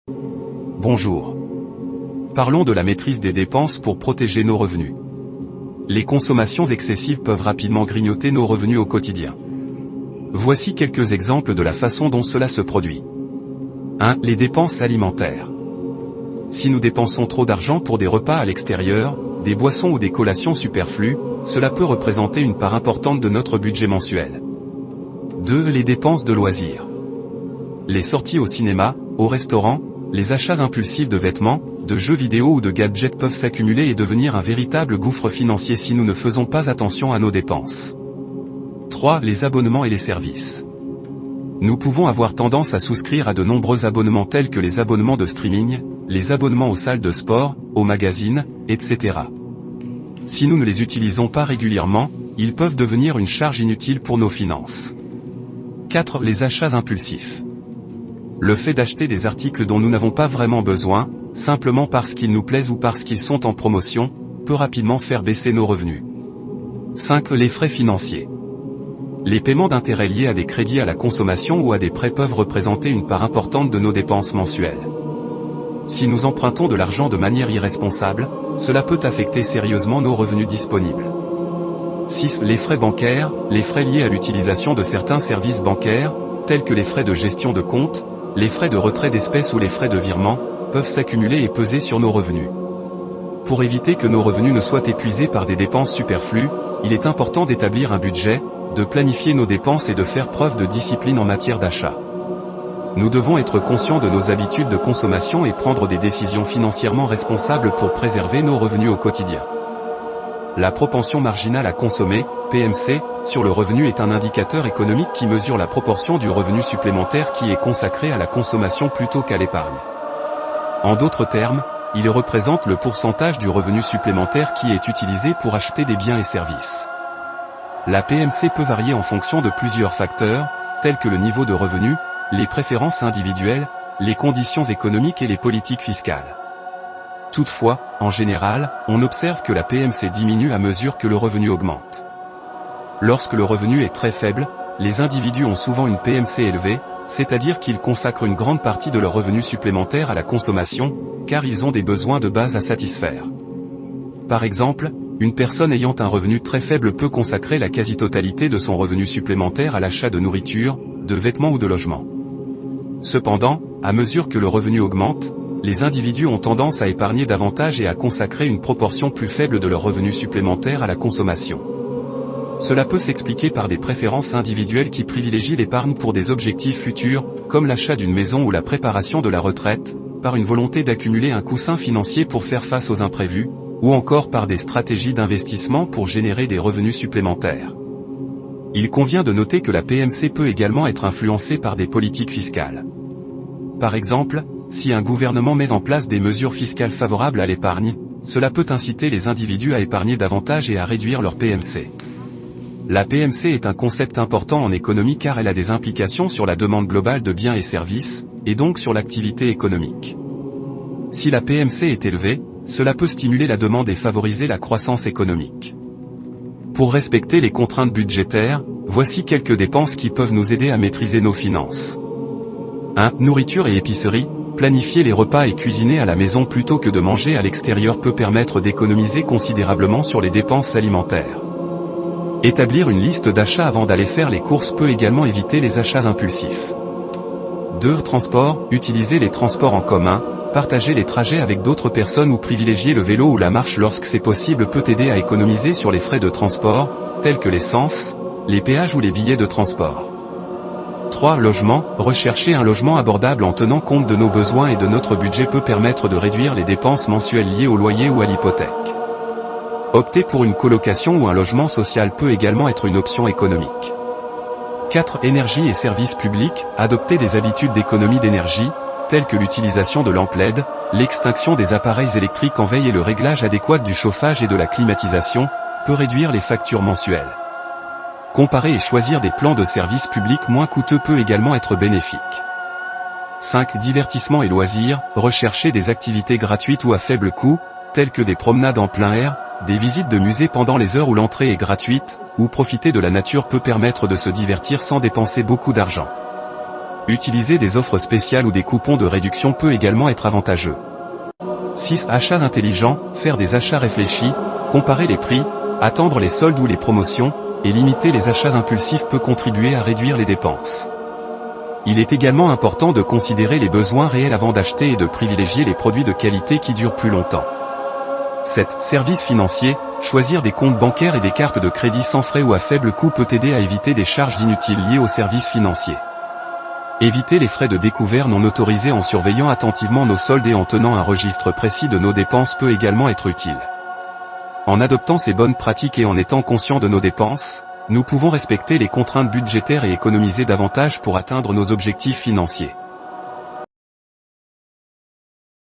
Bonjour. Parlons de la maîtrise des dépenses pour protéger nos revenus. Les consommations excessives peuvent rapidement grignoter nos revenus au quotidien. Voici quelques exemples de la façon dont cela se produit. 1. Les dépenses alimentaires. Si nous dépensons trop d'argent pour des repas à l'extérieur, des boissons ou des collations superflues, cela peut représenter une part importante de notre budget mensuel. 2. Les dépenses de loisirs. Les sorties au cinéma, au restaurant, les achats impulsifs de vêtements, de jeux vidéo ou de gadgets peuvent s'accumuler et devenir un véritable gouffre financier si nous ne faisons pas attention à nos dépenses. 3. Les abonnements et les services. Nous pouvons avoir tendance à souscrire à de nombreux abonnements tels que les abonnements de streaming, les abonnements aux salles de sport, aux magazines, etc. Si nous ne les utilisons pas régulièrement, ils peuvent devenir une charge inutile pour nos finances. 4. Les achats impulsifs. Le fait d'acheter des articles dont nous n'avons pas vraiment besoin, simplement parce qu'ils nous plaisent ou parce qu'ils sont en promotion, peut rapidement faire baisser nos revenus. 5. Les frais financiers. Les paiements d'intérêts liés à des crédits à la consommation ou à des prêts peuvent représenter une part importante de nos dépenses mensuelles. Si nous empruntons de l'argent de manière irresponsable, cela peut affecter sérieusement nos revenus disponibles. 6. Les frais bancaires. Les frais liés à l'utilisation de certains services bancaires, tels que les frais de gestion de compte, les frais de retrait d'espèces ou les frais de virement, peuvent s'accumuler et peser sur nos revenus. Pour éviter que nos revenus ne soient épuisés par des dépenses superflues, il est important d'établir un budget, de planifier nos dépenses et de faire preuve de discipline en matière d'achat. Nous devons être conscients de nos habitudes de consommation et prendre des décisions financièrement responsables pour préserver nos revenus au quotidien. La propension marginale à consommer, PMC, sur le revenu est un indicateur économique qui mesure la proportion du revenu supplémentaire qui est consacré à la consommation plutôt qu'à l'épargne. En d'autres termes, il représente le pourcentage du revenu supplémentaire qui est utilisé pour acheter des biens et services. La PMC peut varier en fonction de plusieurs facteurs, tels que le niveau de revenu, les préférences individuelles, les conditions économiques et les politiques fiscales. Toutefois, en général, on observe que la PMC diminue à mesure que le revenu augmente. Lorsque le revenu est très faible, les individus ont souvent une PMC élevée, c'est-à-dire qu'ils consacrent une grande partie de leur revenu supplémentaire à la consommation, car ils ont des besoins de base à satisfaire. Par exemple, une personne ayant un revenu très faible peut consacrer la quasi-totalité de son revenu supplémentaire à l'achat de nourriture, de vêtements ou de logements. Cependant, à mesure que le revenu augmente, les individus ont tendance à épargner davantage et à consacrer une proportion plus faible de leur revenu supplémentaire à la consommation. Cela peut s'expliquer par des préférences individuelles qui privilégient l'épargne pour des objectifs futurs, comme l'achat d'une maison ou la préparation de la retraite, par une volonté d'accumuler un coussin financier pour faire face aux imprévus, ou encore par des stratégies d'investissement pour générer des revenus supplémentaires. Il convient de noter que la PMC peut également être influencée par des politiques fiscales. Par exemple, si un gouvernement met en place des mesures fiscales favorables à l'épargne, cela peut inciter les individus à épargner davantage et à réduire leur PMC. La PMC est un concept important en économie car elle a des implications sur la demande globale de biens et services, et donc sur l'activité économique. Si la PMC est élevée, cela peut stimuler la demande et favoriser la croissance économique. Pour respecter les contraintes budgétaires, voici quelques dépenses qui peuvent nous aider à maîtriser nos finances. 1. Nourriture et épicerie. Planifier les repas et cuisiner à la maison plutôt que de manger à l'extérieur peut permettre d'économiser considérablement sur les dépenses alimentaires. Établir une liste d'achats avant d'aller faire les courses peut également éviter les achats impulsifs. 2. Transport. Utiliser les transports en commun, partager les trajets avec d'autres personnes ou privilégier le vélo ou la marche lorsque c'est possible peut aider à économiser sur les frais de transport, tels que l'essence, les péages ou les billets de transport. 3. Logement. Rechercher un logement abordable en tenant compte de nos besoins et de notre budget peut permettre de réduire les dépenses mensuelles liées au loyer ou à l'hypothèque. Opter pour une colocation ou un logement social peut également être une option économique. 4. Énergie et services publics. Adopter des habitudes d'économie d'énergie, telles que l'utilisation de lampes LED, l'extinction des appareils électriques en veille et le réglage adéquat du chauffage et de la climatisation, peut réduire les factures mensuelles. Comparer et choisir des plans de services publics moins coûteux peut également être bénéfique. 5. Divertissement et loisirs. Rechercher des activités gratuites ou à faible coût, telles que des promenades en plein air, des visites de musées pendant les heures où l'entrée est gratuite, ou profiter de la nature peut permettre de se divertir sans dépenser beaucoup d'argent. Utiliser des offres spéciales ou des coupons de réduction peut également être avantageux. 6. Achats intelligents, faire des achats réfléchis, comparer les prix, attendre les soldes ou les promotions, et limiter les achats impulsifs peut contribuer à réduire les dépenses. Il est également important de considérer les besoins réels avant d'acheter et de privilégier les produits de qualité qui durent plus longtemps. 7. Services financiers, choisir des comptes bancaires et des cartes de crédit sans frais ou à faible coût peut aider à éviter des charges inutiles liées aux services financiers. Éviter les frais de découvert non autorisés en surveillant attentivement nos soldes et en tenant un registre précis de nos dépenses peut également être utile. En adoptant ces bonnes pratiques et en étant conscients de nos dépenses, nous pouvons respecter les contraintes budgétaires et économiser davantage pour atteindre nos objectifs financiers.